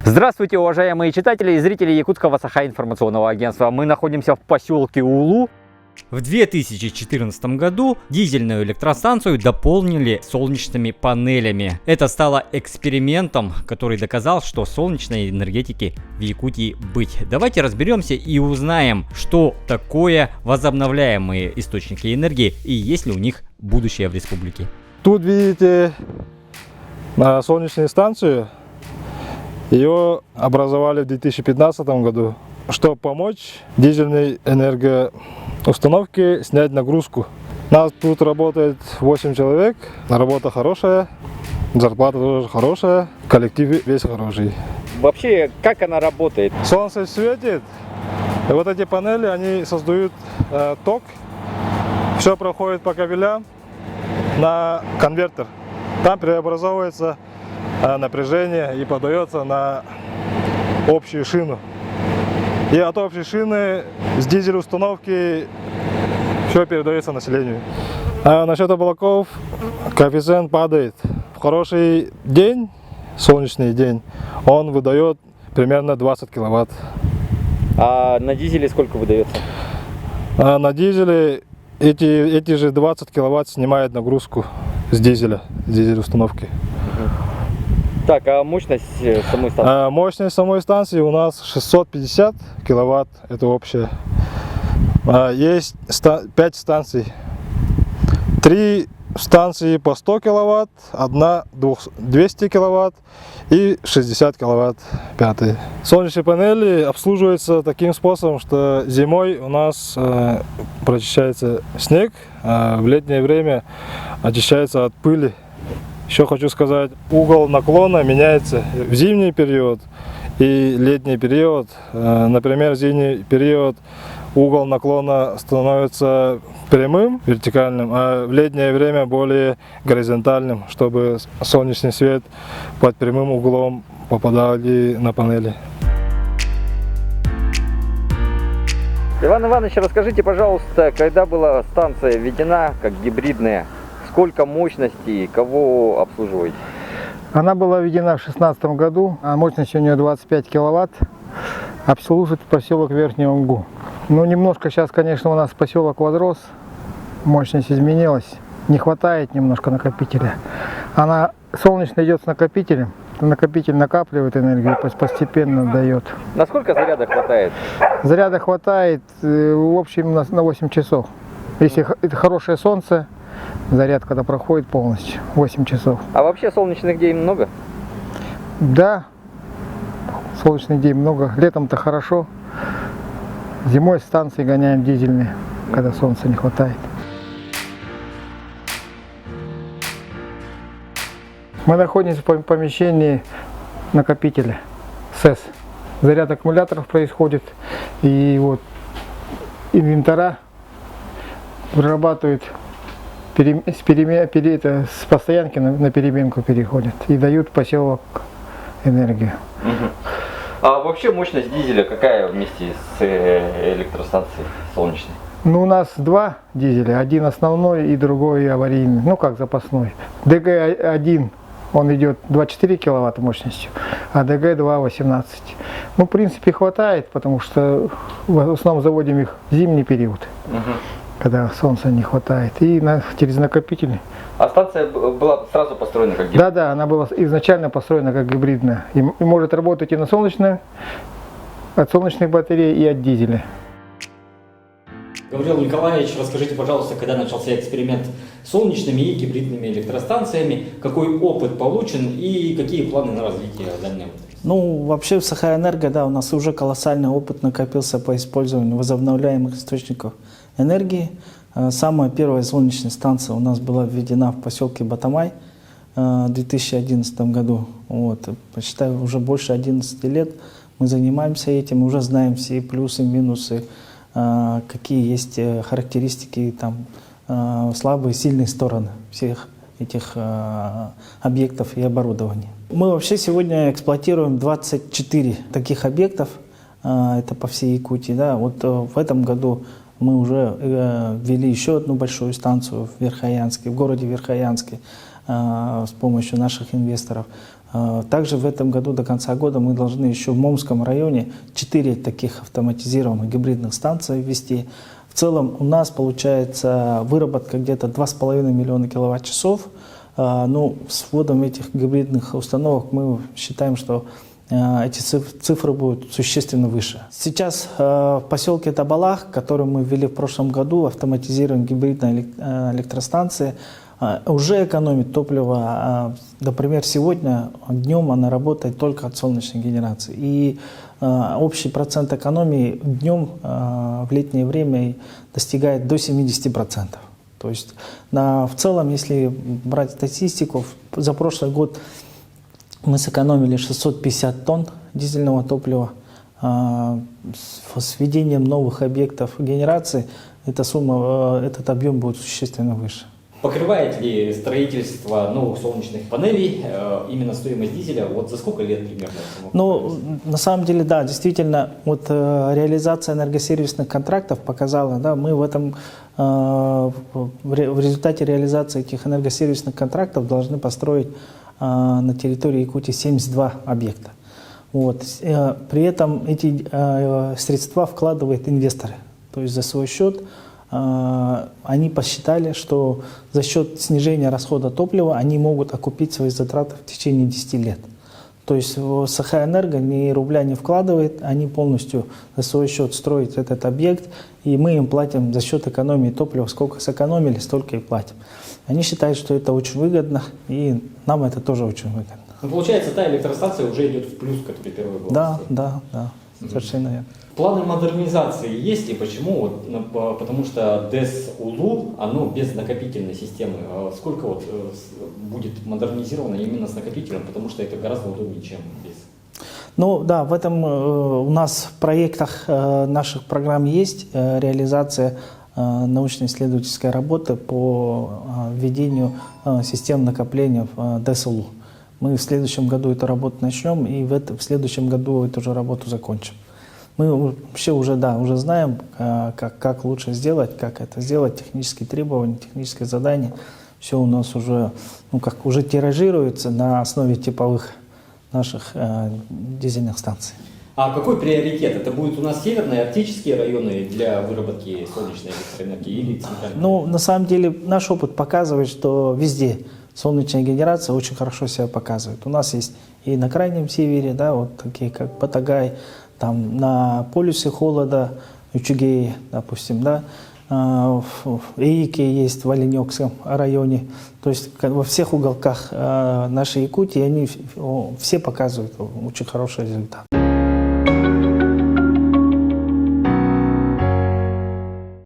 Здравствуйте, уважаемые читатели и зрители Якутского Саха-информационного агентства. Мы находимся в поселке Улу. В 2014 году дизельную электростанцию дополнили солнечными панелями. Это стало экспериментом, который доказал, что солнечной энергетики в Якутии быть. Давайте разберемся и узнаем, что такое возобновляемые источники энергии и есть ли у них будущее в республике. Тут видите солнечную станцию. Ее образовали в 2015 году, чтобы помочь дизельной энергоустановке снять нагрузку. Нас тут работает 8 человек, работа хорошая, зарплата тоже хорошая, коллектив весь хороший. Вообще, как она работает? Солнце светит, и вот эти панели, они создают ток, все проходит по кабелям на конвертер. Там преобразовывается напряжение и подается на общую шину. И от общей шины с дизель установки все передается населению. А насчет облаков коэффициент падает. В хороший день, солнечный день, он выдает примерно 20 киловатт. А на дизеле сколько выдается? А на дизеле эти же 20 киловатт снимает нагрузку с дизель установки. Так, а мощность самой станции? Мощность самой станции у нас 650 киловатт, это общее. Есть 5 станций. 3 станции по 100 киловатт, одна 200 киловатт и 60 киловатт 5. Солнечные панели обслуживаются таким способом, что зимой у нас прочищается снег, а в летнее время очищается от пыли. Еще хочу сказать, угол наклона меняется в зимний период и летний период. Например, в зимний период угол наклона становится прямым, вертикальным, а в летнее время более горизонтальным, чтобы солнечный свет под прямым углом попадали на панели. Иван Иванович, расскажите, пожалуйста, когда была станция введена как гибридная? Сколько мощности, кого обслуживаете? Она была введена в 2016 году, а мощность у нее 25 киловатт, обслуживает поселок Верхний Унгу. Ну, немножко сейчас, конечно, у нас поселок возрос, мощность изменилась, не хватает немножко накопителя. Она солнечно идет с накопителем, накопитель накапливает энергию и постепенно дает. Насколько заряда хватает? Заряда хватает в общем на 8 часов. Если это хорошее солнце, заряд, когда проходит полностью, 8 часов. А вообще солнечных дней много? Да, солнечных дней много. Летом-то хорошо. Зимой станции гоняем дизельные, когда солнца не хватает. Мы находимся в помещении накопителя СЭС. Заряд аккумуляторов происходит, и вот инвентора вырабатывают с постоянки на переменку переходят и дают поселок энергию. А вообще мощность дизеля какая вместе с электростанцией солнечной? Ну, у нас 2 дизеля, один основной и другой аварийный, ну как запасной. ДГ-1, он идет 24 киловатта мощностью, а ДГ-2 18. Ну, в принципе, хватает, потому что в основном заводим их в зимний период. Когда солнца не хватает, и через накопитель. А станция была сразу построена как гибридная? Да, она была изначально построена как гибридная. И может работать и на солнечной, от солнечных батарей, и от дизеля. Гаврил Николаевич, расскажите, пожалуйста, когда начался эксперимент с солнечными и гибридными электростанциями, какой опыт получен и какие планы на развитие дальнего? Ну, вообще в Саха-Энерго, да, у нас уже колоссальный опыт накопился по использованию возобновляемых источников энергии. Самая первая солнечная станция у нас была введена в поселке Батамай в 2011 году. Вот, посчитай, уже больше 11 лет мы занимаемся этим, уже знаем все плюсы, минусы, какие есть характеристики, там, слабые, сильные стороны всех этих объектов и оборудования. Мы вообще сегодня эксплуатируем 24 таких объектов, это по всей Якутии. Да. Вот в этом году мы уже ввели еще одну большую станцию в Верхоянске, в городе Верхоянске, с помощью наших инвесторов. Также в этом году до конца года мы должны еще в Момском районе 4 таких автоматизированных гибридных станции ввести. В целом у нас получается выработка где-то 2,5 миллиона киловатт-часов. Ну, с вводом этих гибридных установок мы считаем, что эти цифры будут существенно выше. Сейчас в поселке Табалах, который мы ввели в прошлом году, автоматизированная гибридная электростанция, уже экономит топливо. Например, сегодня днем она работает только от солнечной генерации. И общий процент экономии днем в летнее время достигает до 70%. То есть в целом, если брать статистику, за прошлый год мы сэкономили 650 тонн дизельного топлива. С введением новых объектов генерации этот объем будет существенно выше. Покрывает ли строительство новых солнечных панелей именно стоимость дизеля? Вот за сколько лет примерно? Ну, на самом деле, да, действительно, вот реализация энергосервисных контрактов показала, да, мы в результате реализации этих энергосервисных контрактов должны построить на территории Якутии 72 объекта. Вот. При этом эти средства вкладывают инвесторы, то есть за свой счет. Они посчитали, что за счет снижения расхода топлива они могут окупить свои затраты в течение 10 лет. То есть Сахаэнерго ни рубля не вкладывает, они полностью за свой счет строят этот объект, и мы им платим за счет экономии топлива. Сколько сэкономили, столько и платим. Они считают, что это очень выгодно, и нам это тоже очень выгодно. Ну, получается, та электростанция уже идет в плюс, который первый год. Да, совершенно верно. Планы модернизации есть, и почему? Вот, потому что ДЭС-УЛУ, оно без накопительной системы. Сколько вот будет модернизировано именно с накопителем? Потому что это гораздо удобнее, чем без. Ну да, в этом у нас в проектах наших программ есть реализация научно-исследовательской работы по введению систем накопления в ДЭС-УЛУ. Мы в следующем году эту работу начнем, и в следующем году эту же работу закончим. Мы вообще уже знаем, как лучше сделать, как это сделать, технические требования, технические задания. Все у нас уже, уже тиражируется на основе типовых наших дизельных станций. А какой приоритет? Это будут у нас северные, арктические районы для выработки солнечной электроэнергии или центральные? Ну, на самом деле, наш опыт показывает, что везде солнечная генерация очень хорошо себя показывает. У нас есть и на Крайнем Севере, да, вот такие как Батагай, там на полюсе холода, Ючугеи, допустим, да, в Иике есть в Оленёкском районе. То есть во всех уголках нашей Якутии они все показывают очень хороший результат.